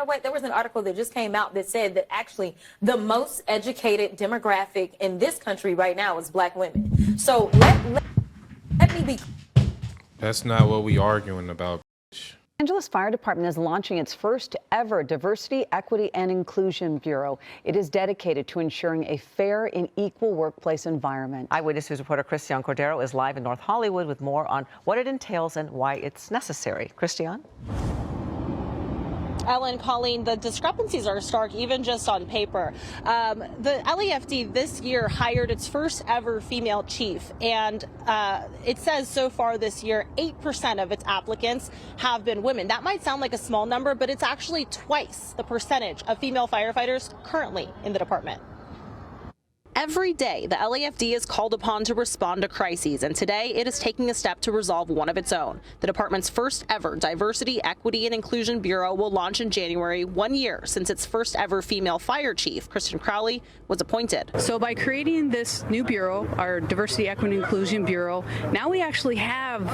of what? There was an article that just came out that said that actually the most educated demographic in this country right now is black women. So let me be. That's not what we arguing about. Los Angeles Fire Department is launching its first ever Diversity, Equity, and Inclusion Bureau. It is dedicated to ensuring a fair and equal workplace environment. Eyewitness News reporter Christian Cordero is live in North Hollywood with more on what it entails and why it's necessary. Christian? Ellen, Colleen, the discrepancies are stark, even just on paper. The LAFD this year hired its first ever female chief, and it says so far this year, 8% of its applicants have been women. That might sound like a small number, but it's actually twice the percentage of female firefighters currently in the department. Every day, the LAFD is called upon to respond to crises, and today it is taking a step to resolve one of its own. The department's first ever Diversity, Equity, and Inclusion Bureau will launch in January, 1 year since its first ever female fire chief, Kristen Crowley, was appointed. So by creating this new bureau, our Diversity, Equity, and Inclusion Bureau, now we actually have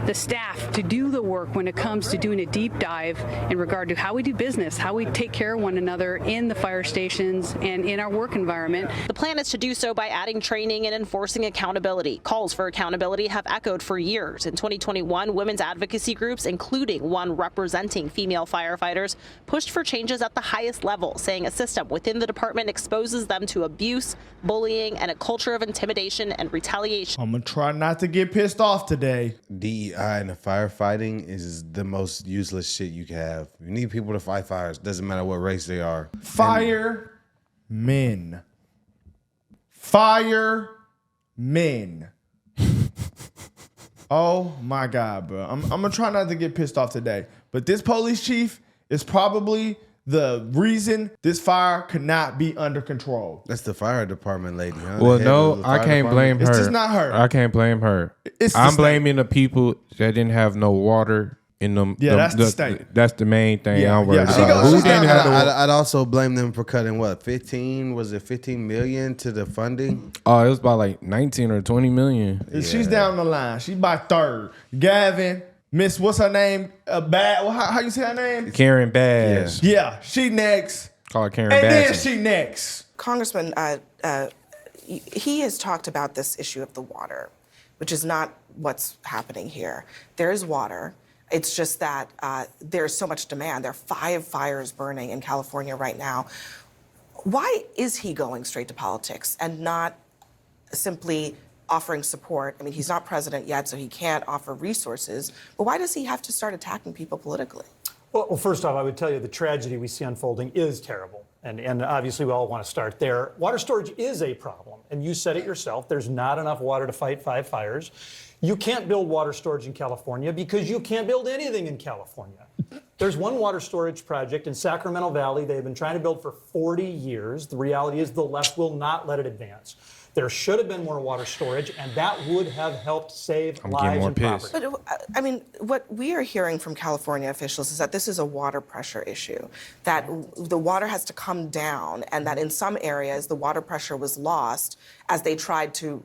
the staff to do the work when it comes to doing a deep dive in regard to how we do business, how we take care of one another in the fire stations and in our work environment. The plan is to do so by adding training and enforcing accountability. Calls for accountability have echoed for years. In 2021, women's advocacy groups, including one representing female firefighters, pushed for changes at the highest level, saying a system within the department exposes them to abuse, bullying, and a culture of intimidation and retaliation. I'm gonna try not to get pissed off today. DEI and the firefighting is the most useless shit you can have. You need people to fight fires. Doesn't matter what race they are. Fire men. Fire men. Oh my God, bro. I'm gonna try not to get pissed off today. But this police chief is probably the reason this fire could not be under control. That's the fire department lady, huh? Well, no, I can't blame her. It's just not her. I can't blame her. I'm blaming the people that didn't have no water in them. Yeah, that's the state. That's the main thing Yeah, I'm worried yeah. about. Who didn't have the water? I'd also blame them for cutting what, 15 million to the funding? Oh, it was about like 19 or 20 million. She's down the line. She's by third. Gavin, Miss, what's her name? How you say her name? Karen Bass. Yeah, she next. Call her Karen And then Bass. she next. Congressman, he has talked about this issue of the water, which is not what's happening here. There is water. It's just that there's so much demand. There are 5 fires burning in California right now. Why is he going straight to politics and not simply offering support? I mean, he's not president yet, so he can't offer resources. But why does he have to start attacking people politically? Well, first off, I would tell you the tragedy we see unfolding is terrible. And obviously, we all want to start there. Water storage is a problem. And you said it yourself. There's not enough water to fight 5 fires. You can't build water storage in California because you can't build anything in California. There's one water storage project in Sacramento Valley they've been trying to build for 40 years. The reality is the left will not let it advance. There should have been more water storage, and that would have helped save lives and property. But, I mean, what we are hearing from California officials is that this is a water pressure issue, that the water has to come down, and that in some areas the water pressure was lost as they tried to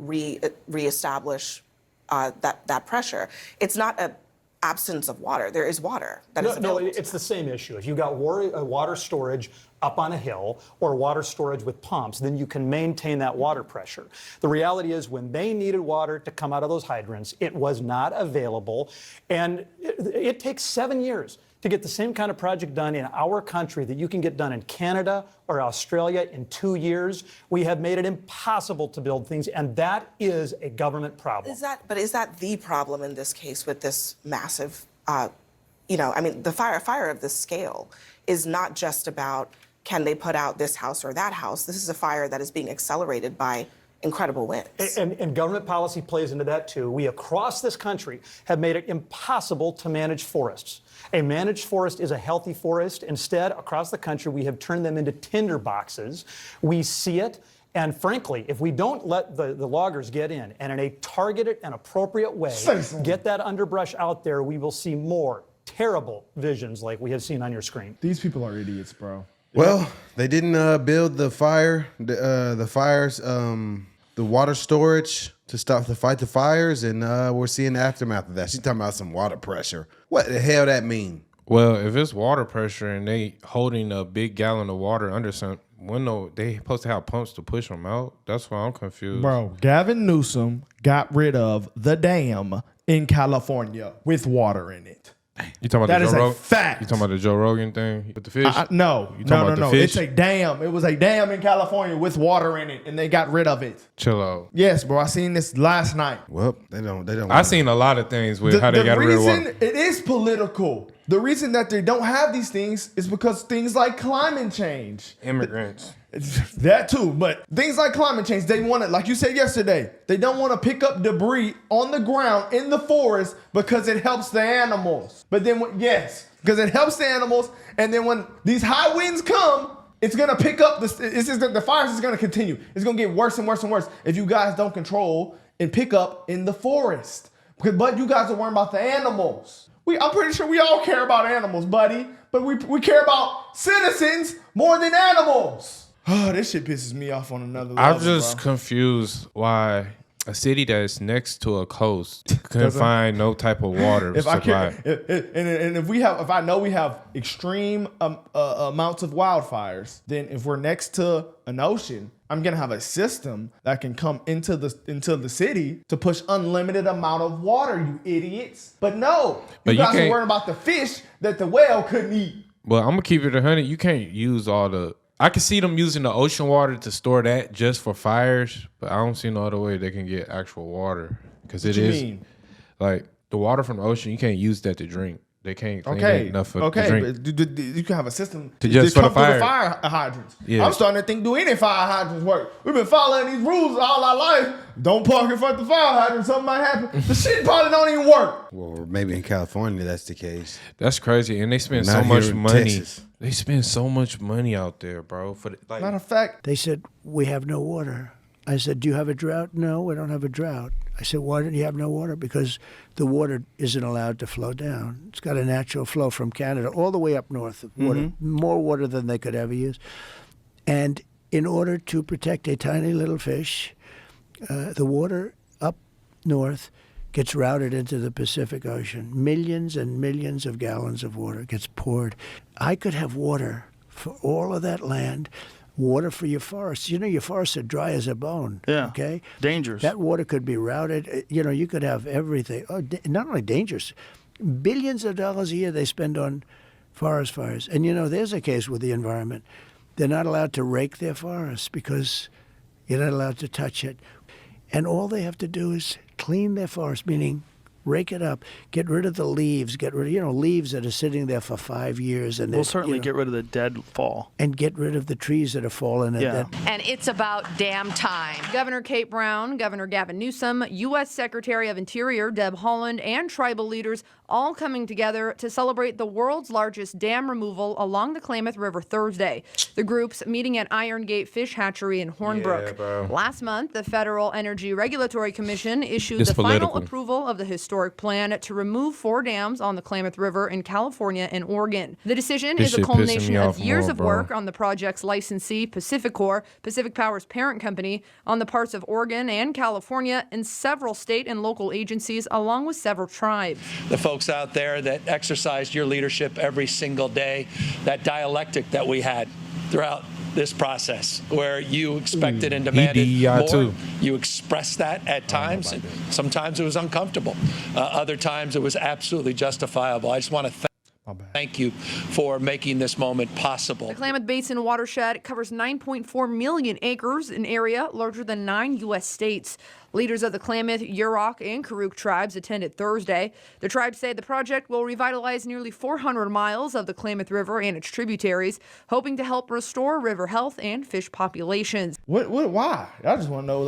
reestablish that pressure. It's not an absence of water. There is water that is available. No, it's the same issue. If you've got water storage up on a hill or water storage with pumps, then you can maintain that water pressure. The reality is when they needed water to come out of those hydrants, it was not available. And it takes 7 years to get the same kind of project done in our country that you can get done in Canada or Australia in 2 years. We have made it impossible to build things, and that is a government problem. Is that the problem in this case with this massive, I mean, the fire of this scale is not just about can they put out this house or that house. This is a fire that is being accelerated by incredible winds. And government policy plays into that too. We across this country have made it impossible to manage forests. A managed forest is a healthy forest. Instead, across the country, we have turned them into tinder boxes. We see it. And frankly, if we don't let the loggers get in and in a targeted and appropriate way get that underbrush out there, we will see more terrible visions like we have seen on your screen. These people are idiots, bro. Well, they didn't build the water storage to fight the fires, and we're seeing the aftermath of that. She's talking about some water pressure. What the hell that mean? Well, if it's water pressure and they holding a big gallon of water under some window, they supposed to have pumps to push them out. That's why I'm confused. Bro, Gavin Newsom got rid of the dam in California with water in it. You talking about That the is Joe a Rogan? fact. You talking about the Joe Rogan thing with the fish? No. You talking about the fish? It's a dam. It was a dam in California with water in it, and they got rid of it. Chill out. Yes, bro. I seen this last night. Well, they don't. I seen a lot of things with how they got rid of water. The reason it is political. The reason that they don't have these things is because things like climate change. Immigrants. That too, but things like climate change, they want to, like you said yesterday, they don't want to pick up debris on the ground in the forest because it helps the animals. But then, because it helps the animals, and then when these high winds come, it's gonna pick up the fires is gonna continue. It's gonna get worse and worse and worse if you guys don't control and pick up in the forest. But you guys are worrying about the animals. I'm pretty sure we all care about animals, buddy, but we care about citizens more than animals. Oh, this shit pisses me off on another level. I'm just confused why a city that's next to a coast can find no type of water supply. If I know we have extreme amounts of wildfires, then if we're next to an ocean, I'm gonna have a system that can come into the city to push unlimited amount of water, you idiots. But no, you guys are worrying about the fish that the whale couldn't eat. Well, I'm gonna keep it 100. You can't use all the. I can see them using the ocean water to store that just for fires, but I don't see no other way they can get actual water because it is like the water from the ocean. You can't use that to drink. They can't clean it enough for to drink. But you can have a system to just for the fire. Fire hydrants. Yeah. I'm starting to think, do any fire hydrants work? We've been following these rules all our life. Don't park in front of the fire hydrant. Something might happen. The shit probably don't even work. Well, maybe in California that's the case. That's crazy, and they spend so much money. They spend so much money out there, bro. Matter of fact, they said we have no water. I said, do you have a drought? No, we don't have a drought. I said, why don't you have no water? Because the water isn't allowed to flow down. It's got a natural flow from Canada all the way up north. Water, more water than they could ever use. And in order to protect a tiny little fish, the water up north gets routed into the Pacific Ocean. Millions and millions of gallons of water gets poured. I could have water for all of that land. Water for your forests. You know, your forests are dry as a bone. Yeah. Okay? Dangerous. That water could be routed. You know, you could have everything. Oh, not only dangerous, billions of dollars a year they spend on forest fires. And, you know, there's a case with the environment. They're not allowed to rake their forests because you're not allowed to touch it. And all they have to do is clean their forest, meaning rake it up, get rid of the leaves, get rid of, leaves that are sitting there for 5 years. And we'll certainly get rid of the dead fall. And get rid of the trees that have fallen. And it's about damn time. Governor Kate Brown, Governor Gavin Newsom, U.S. Secretary of Interior Deb Haaland, and tribal leaders all coming together to celebrate the world's largest dam removal along the Klamath River Thursday. The groups meeting at Iron Gate Fish Hatchery in Hornbrook. Last month, the Federal Energy Regulatory Commission issued final approval of the historic plan to remove 4 dams on the Klamath River in California and Oregon. The decision is a culmination of years of work on the project's licensee, Pacificor, Pacific Power's parent company, on the parts of Oregon and California, and several state and local agencies, along with several tribes. The folks out there that exercised your leadership every single day, that dialectic that we had throughout this process, where you expected and demanded more. You expressed that at times. And sometimes it was uncomfortable. Other times it was absolutely justifiable. I just want to thank you for making this moment possible. The Klamath Basin watershed covers 9.4 million acres, an area larger than 9 U.S. states. Leaders of the Klamath, Yurok, and Karuk tribes attended Thursday. The tribes say the project will revitalize nearly 400 miles of the Klamath River and its tributaries, hoping to help restore river health and fish populations. Why? I just want to know,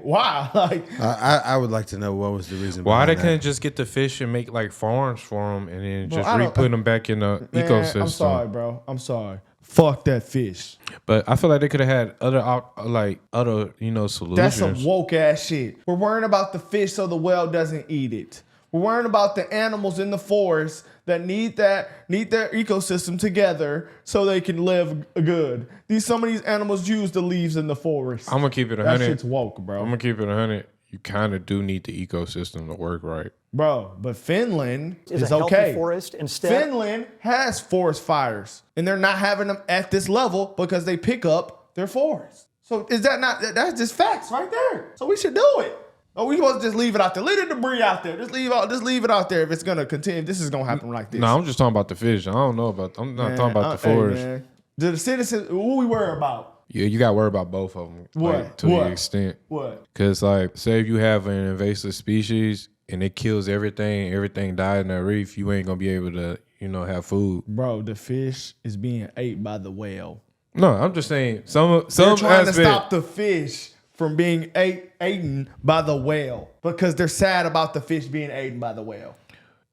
why? I would like to know what was the reason. Why they couldn't just get the fish and make farms for them and then just put them back in the ecosystem? I'm sorry, bro. I'm sorry. Fuck that fish. But I feel like they could have had other solutions. That's some woke ass shit. We're worrying about the fish so the whale doesn't eat it. We're worrying about the animals in the forest that need their ecosystem together so they can live good. Some of these animals use the leaves in the forest. I'm gonna keep it 100. That shit's woke, bro. I'm gonna keep it 100. you kind of do need the ecosystem to work right. Bro, but Finland Is is a healthy okay. forest instead. Finland has forest fires, and they're not having them at this level because they pick up their forests. So is that not, that's just facts right there. So we should do it. Or we supposed to just leave it out there. Leave the debris out there. Just leave it out there if it's gonna continue. This is gonna happen like this. No, I'm just talking about the fish. I don't know about. I'm not talking about the forest. Hey, man. The citizens, who we worry about? Yeah, you got to worry about both of them. What? Like, to What? the extent. What? Because, like, say if you have an invasive species and it kills everything died in that reef, you ain't going to be able to, have food. Bro, the fish is being ate by the whale. No, I'm just saying some They're trying aspect, to stop the fish from being eaten by the whale because they're sad about the fish being eaten by the whale.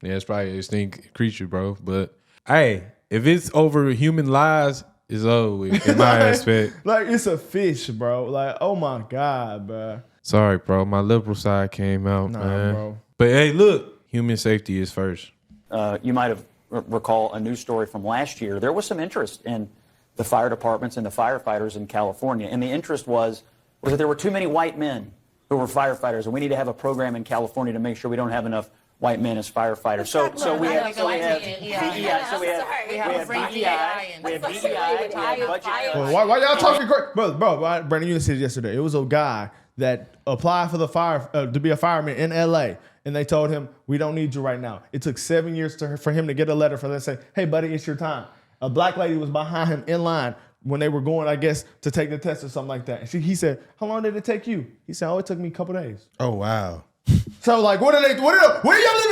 Yeah, it's probably an extinct creature, bro. But, hey, if it's over human lives, it's over with, in my aspect. Like, it's a fish, bro. Like, oh my God, bro. Sorry, bro. My liberal side came out, man. Bro. But, hey, look, human safety is first. You might have recall a news story from last year. There was some interest in the fire departments and the firefighters in California. And the interest was that there were too many white men who were firefighters. And we need to have a program in California to make sure we don't have enough white men as firefighters. So we have budget. Well, why y'all talking crazy? Bro, Brandon, you said yesterday. It was a guy that applied for the to be a fireman in LA. And they told him, we don't need you right now. It took 7 years for him to get a letter for them to say, hey, buddy, it's your time. A black lady was behind him in line when they were going, I guess, to take the test or something like that. And he said, how long did it take you? He said, it took me a couple days. Oh, wow. So, like, what are y'all even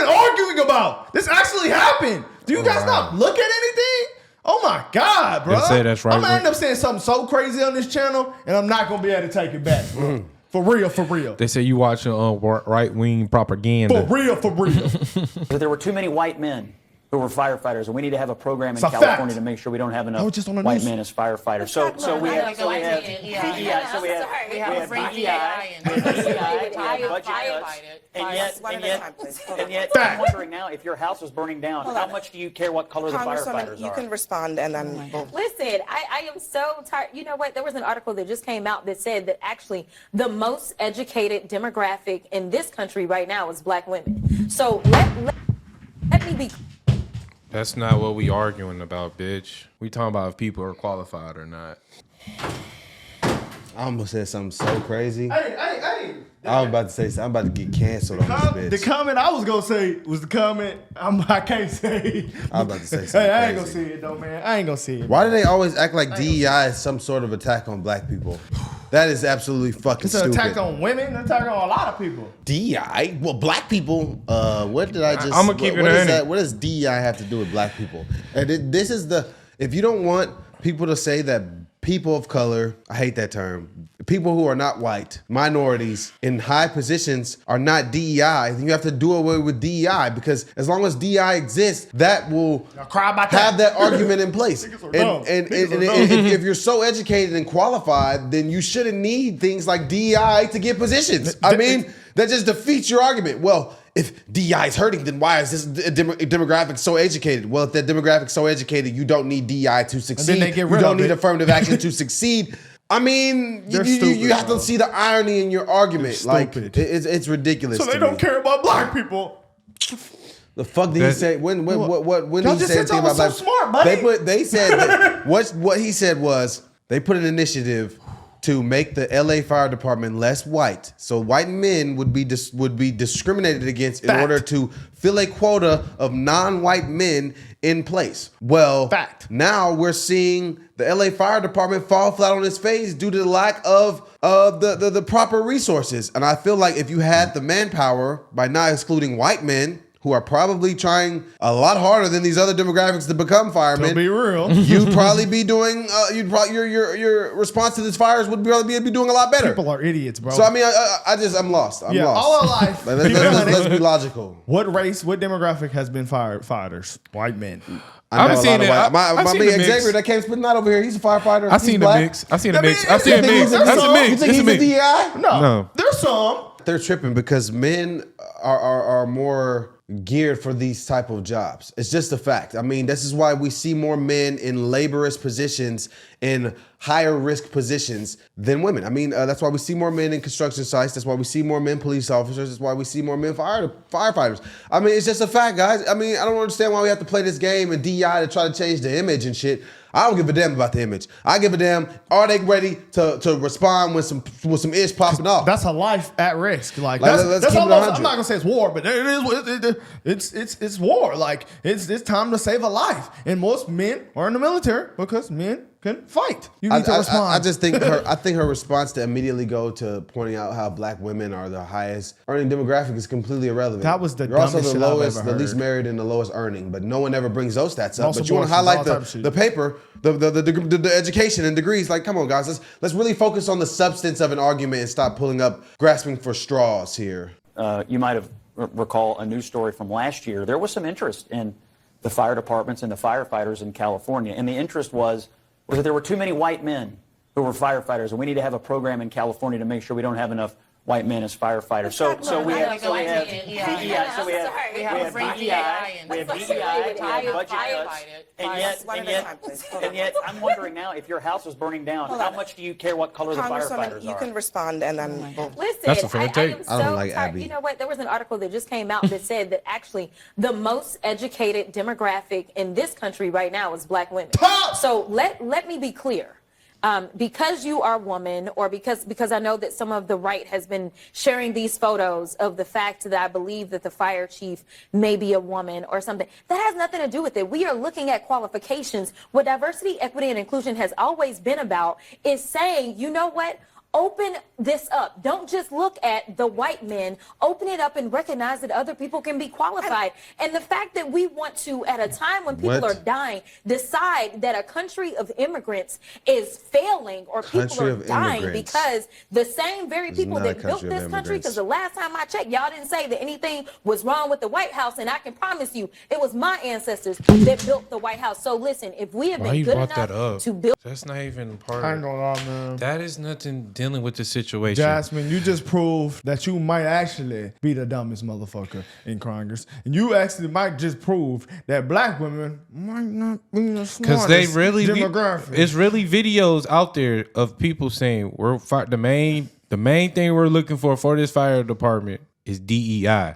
arguing about? This actually happened. Do you guys not look at anything? Oh, my God, bro. They say that's right. I'm going to end up saying something so crazy on this channel, and I'm not going to be able to take it back, bro. For real. They say you watching right-wing propaganda. For real. That there were too many white men who were firefighters, and we need to have a program in It's a California fact. to make sure we don't have enough just on the white news. men as firefighters. So we have budget cuts, and yet I'm wondering now, if your house is burning down, how much do you care what color the firefighters you are? can respond and then we'll... Listen, I am so tired. You know what? There was an article that just came out that said that actually the most educated demographic in this country right now is black women. So let me be. That's not what we arguing about, bitch. We talking about if people are qualified or not. I almost said something so crazy. Hey. I was about to say something. I'm about to get canceled on this bitch. The comment I was going to say was the comment I can't say. I was about to say something Hey, I ain't crazy. going to see it, though, man. I ain't going to see it. Why do they always act like DEI is some sort of attack on black people? That is absolutely fucking It's an stupid. attack on women, an attack on a lot of people. DEI? Well, black people. What did I just? I'ma keep it what is 100. that? What does DEI have to do with black people? And this is if you don't want people to say that people of color, I hate that term, people who are not white, minorities in high positions are not DEI, then you have to do away with DEI, because as long as DEI exists, that will have that argument in place. And if you're so educated and qualified, then you shouldn't need things like DEI to get positions. I mean, that just defeats your argument. Well, if DEI is hurting, then why is this demographic so educated? Well, if that demographic's so educated, you don't need DEI to succeed. they get rid you don't of need it. affirmative action to succeed. I mean, you have to see the irony in your argument. Like, it's ridiculous. So they don't care about black people. The fuck did he say? When did he say anything about black? So smart, buddy. They said that what he said was they put an initiative to make the LA Fire Department less white, so white men would be discriminated against in order to fill a quota of non-white men in place. Well, now we're seeing the LA Fire Department fall flat on its face due to the lack of the proper resources. And I feel like if you had the manpower, by not excluding white men, who are probably trying a lot harder than these other demographics to become firemen. To be real, you'd probably be doing. Your response to these fires would probably be doing a lot better. People are idiots, bro. So I mean, I'm lost. I'm lost. All our life. Let's be logical. What demographic has been firefighters? White men. I haven't seen it. I've seen my the big mix. Xavier that came spitting out over here. He's a firefighter. I've seen the mix. I've seen a mix. I've seen a mix. You think he's a DEI? No. There's some. They're tripping because men are more. geared for these type of jobs. It's just a fact. I mean, this is why we see more men in laborious positions, in higher risk positions than women. I mean, that's why we see more men in construction sites. That's why we see more men police officers. That's why we see more men firefighters. I mean, it's just a fact, guys. I mean, I don't understand why we have to play this game and DEI to try to change the image and shit. I don't give a damn about the image. I give a damn, are they ready to respond with some ish popping off? That's a life at risk. Like let's that's keep it almost, 100. I'm not gonna say it's war, but it's war. Like it's time to save a life. And most men are in the military because men can fight. You need to respond. I just think her response to immediately go to pointing out how black women are the highest earning demographic is completely irrelevant. That was the You're also dumbest the shit I've lowest, ever the least heard. married and the lowest earning, but no one ever brings those stats up. Most But you want to abortions, highlight all type of shit. the paper, the education and degrees. Like, come on, guys, let's really focus on the substance of an argument and stop pulling up grasping for straws here. You might have recall a news story from last year. There was some interest in the fire departments and the firefighters in California, and the interest was that there were too many white men who were firefighters, and we need to have a program in California to make sure we don't have enough white men as firefighters. So we have DEI, so we have budget cuts, and yet I'm wondering now, if your house was burning down, how much do you care what color the firefighters you are? can respond and then we'll... Listen, That's a fair take. am I don't so like tired. Abby. You know what? There was an article that just came out that said that actually the most educated demographic in this country right now is black women. So let me be clear. Because you are a woman, or because I know that some of the right has been sharing these photos of the fact that I believe that the fire chief may be a woman or something, that has nothing to do with it. We are looking at qualifications. What diversity, equity, and inclusion has always been about is saying, you know what? Open this up. Don't just look at the white men. Open it up and recognize that other people can be qualified. And the fact that we want to, at a time when people are dying, decide that a country of immigrants is failing, or people are dying because the same very people that built this country, because the last time I checked, y'all didn't say that anything was wrong with the White House, and I can promise you it was my ancestors that built the White House. So listen, if we have been good enough to build... That's not even part I ain't gonna lie, man. That is nothing dealing with the situation. Jasmine, you just proved that you might actually be the dumbest motherfucker in Congress. And you actually might just prove that black women might not be the smartest Because they really demographic. it's really videos out there of people saying the main thing we're looking for this fire department is DEI.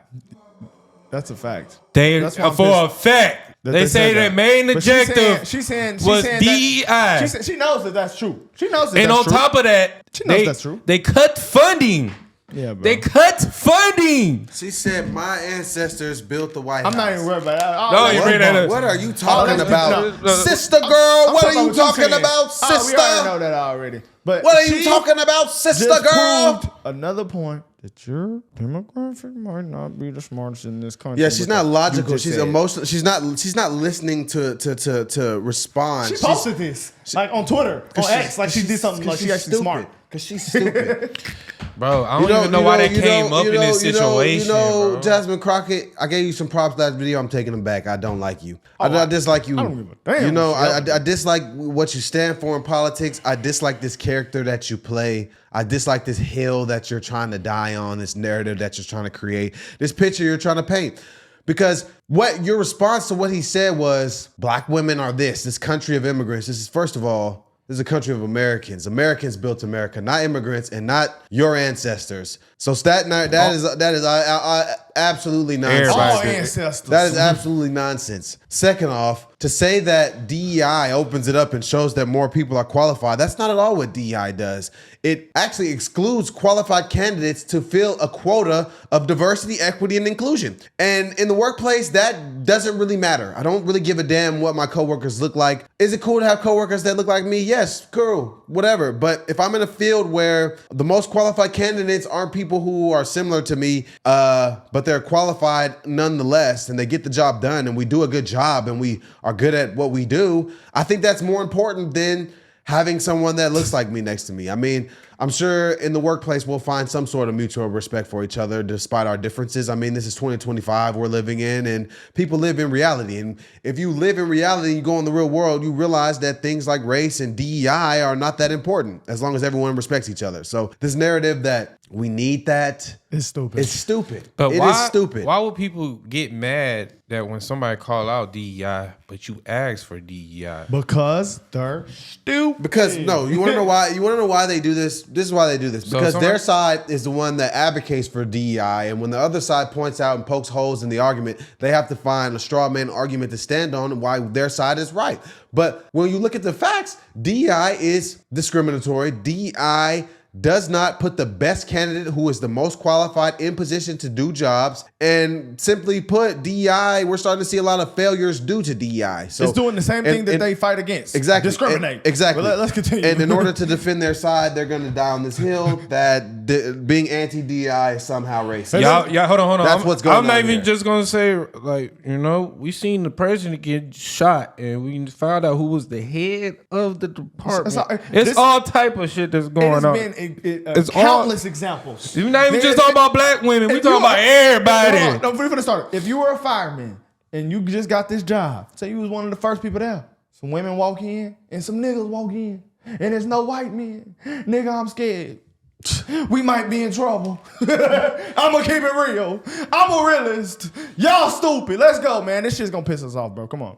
That's a fact. That's for a fact. They say their main objective was DEI. She knows that that's true. She knows that and that's on true. top of that, she knows that's true. They cut funding. Yeah, bro. They cut funding. She said, my ancestors built the White House. I'm not even worried about that. No, you bring that up. What are you talking about? No. Sister girl, what are you talking about, We sister? already know that already. But What are you talking about, sister just girl? proved another point that your demographic might not be the smartest in this country. Yeah, she's not logical. She's said. emotional. She's not listening to respond. She posted this like on Twitter, on X, like she did something like she actually smart. Because she's stupid. Bro, I don't even know why they came up in this situation. bro. Jasmine Crockett, I gave you some props last video. I'm taking them back. I don't like you. I dislike you. I don't give a damn. You know, I dislike what you stand for in politics. I dislike this character that you play. I dislike this hill that you're trying to die on, this narrative that you're trying to create, this picture you're trying to paint. Because what your response to what he said was, black women are this country of immigrants. This is, first of all, this is a country of Americans. Americans built America, not immigrants and not your ancestors. So that is absolutely nonsense. All ancestors. That is absolutely nonsense. Second off, to say that DEI opens it up and shows that more people are qualified, that's not at all what DEI does. It actually excludes qualified candidates to fill a quota of diversity, equity, and inclusion. And in the workplace, that doesn't really matter. I don't really give a damn what my coworkers look like. Is it cool to have coworkers that look like me? Yes, cool, whatever. But if I'm in a field where the most qualified candidates aren't people who are similar to me, but they're qualified nonetheless, and they get the job done, and we do a good job, and we are good at what we do, I think that's more important than having someone that looks like me next to me. I mean, I'm sure in the workplace we'll find some sort of mutual respect for each other despite our differences. I mean, this is 2025 we're living in, and people live in reality. And if you live in reality and you go in the real world, you realize that things like race and DEI are not that important as long as everyone respects each other. So this narrative that we need that, it's stupid. It's stupid. But it is stupid. Why would people get mad that when somebody call out DEI, but you ask for DEI? Because they're stupid. Because no, you want to know why? You want to know why they do this? This is why they do this. So Because their side is the one that advocates for DEI, and when the other side points out and pokes holes in the argument, they have to find a straw man argument to stand on and why their side is right. But when you look at the facts, DEI is discriminatory. DEI does not put the best candidate who is the most qualified in position to do jobs. And simply put, DEI, we're starting to see a lot of failures due to DEI. So it's doing the same thing that they fight against. Exactly. Discriminate. Exactly. But let's continue. And in order to defend their side, they're going to die on this hill that being anti-DEI is somehow racist. Y'all, hold on. That's what's going on. I'm not even here. just going to say, like, we seen the president get shot, and we found out who was the head of the department. It's all type of shit that's going on. It's countless examples. We're not even just talking about black women. We're talking about everybody. No, we're gonna start. If you were a fireman and you just got this job, say you was one of the first people there. Some women walk in and some niggas walk in, and there's no white men. Nigga, I'm scared. We might be in trouble. I'm gonna keep it real. I'm a realist. Y'all stupid. Let's go, man. This shit's gonna piss us off, bro. Come on.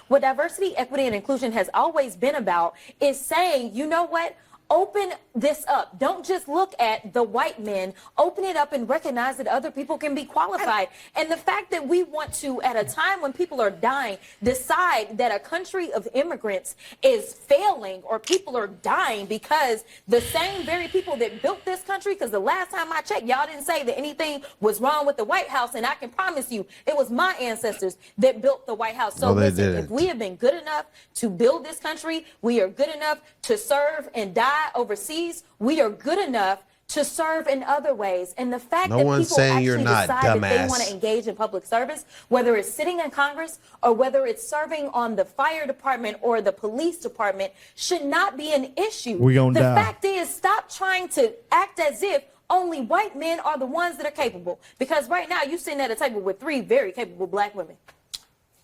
What diversity, equity, and inclusion has always been about is saying, you know what? Open this up. Don't just look at the white men. Open it up and recognize that other people can be qualified. And the fact that we want to, at a time when people are dying, decide that a country of immigrants is failing or people are dying because the same very people that built this country, because the last time I checked, y'all didn't say that anything was wrong with the White House. And I can promise you, it was my ancestors that built the White House. So listen, if we have been good enough to build this country, we are good enough to serve and die overseas, we are good enough to serve in other ways. And the fact that people actually decide that they want to engage in public service, whether it's sitting in Congress or whether it's serving on the fire department or the police department, should not be an issue. The fact is, stop trying to act as if only white men are the ones that are capable. Because right now, you're sitting at a table with 3 very capable black women.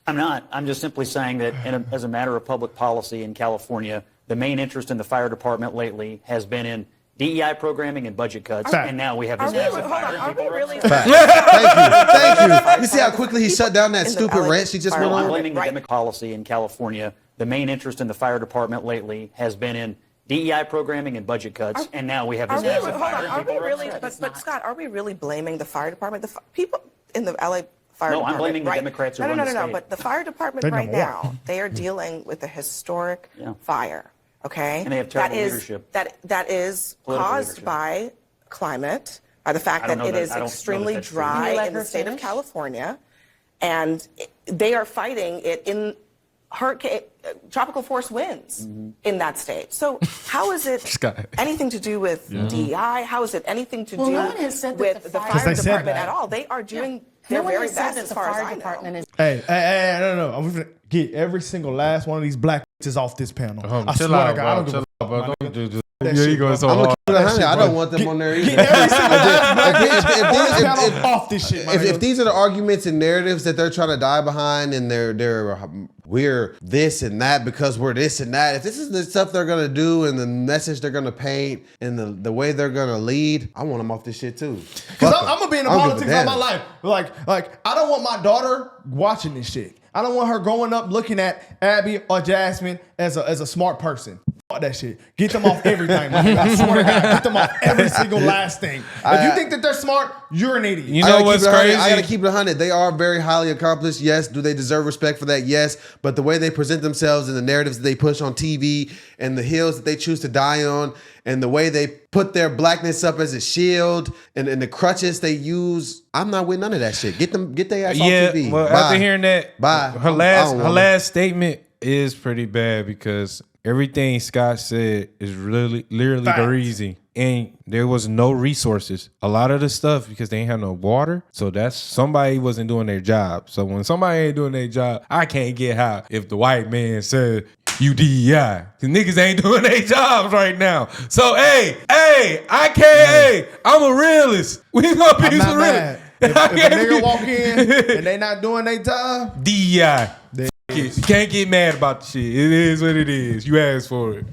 I'm not. I'm just simply saying that as a matter of public policy in California, the main interest in the fire department lately has been in DEI programming and budget cuts, and now we have this massive fire. Are we really? Thank you. You see how quickly he shut down that stupid rant she just went on? I'm blaming the Democratic policy in California. The main interest in the fire department lately has been in DEI programming and budget cuts, and now we have this massive fire. Are we really? But Scott, are we really blaming the fire department? The people in the LA fire department. I'm blaming the Democrats who run the state. No. But the fire department right now, they are dealing with a historic fire. Okay, and they have terrible leadership. That is caused by climate, by the fact that it is extremely dry in the state of California, and they are fighting it in tropical force winds in that state. So how is it anything to do with DEI? How is it anything to do with the fire department at all? They are doing their very best as far as I know. Hey, no. I'm gonna get every single last one of these black is off this panel. I swear to God, I don't give a fuck. Don't do your ego is so hard. I don't want them on there either. If these are the arguments and narratives that they're trying to die behind, and we're this and that because we're this and that, if this is the stuff they're gonna do and the message they're gonna paint and the way they're gonna lead, I want them off this shit too. Because I'm gonna be in the politics all my life. Like I don't want my daughter watching this shit. I don't want her growing up looking at Abby or Jasmine as a smart person. Fuck that shit. Get them off everything. I swear to God, get them off every single last thing. If you think that they're smart, you're an idiot. You know what's crazy? I gotta keep it 100. They are very highly accomplished. Yes. Do they deserve respect for that? Yes. But the way they present themselves and the narratives that they push on TV and the hills that they choose to die on and the way they put their blackness up as a shield and the crutches they use, I'm not with none of that shit. Get their ass off TV. Well, after hearing that, her last statement is pretty bad because everything Scott said is literally the reason. And there was no resources. A lot of the stuff, because they ain't have no water. So that's somebody wasn't doing their job. So when somebody ain't doing their job, I can't get how if the white man said, You DEI. Cause niggas ain't doing their jobs right now. So, AKA, I'm a realist. We gonna be some realists. If a nigga walk in and they not doing their job, DEI. You can't get mad about the shit. It is what it is. You asked for it.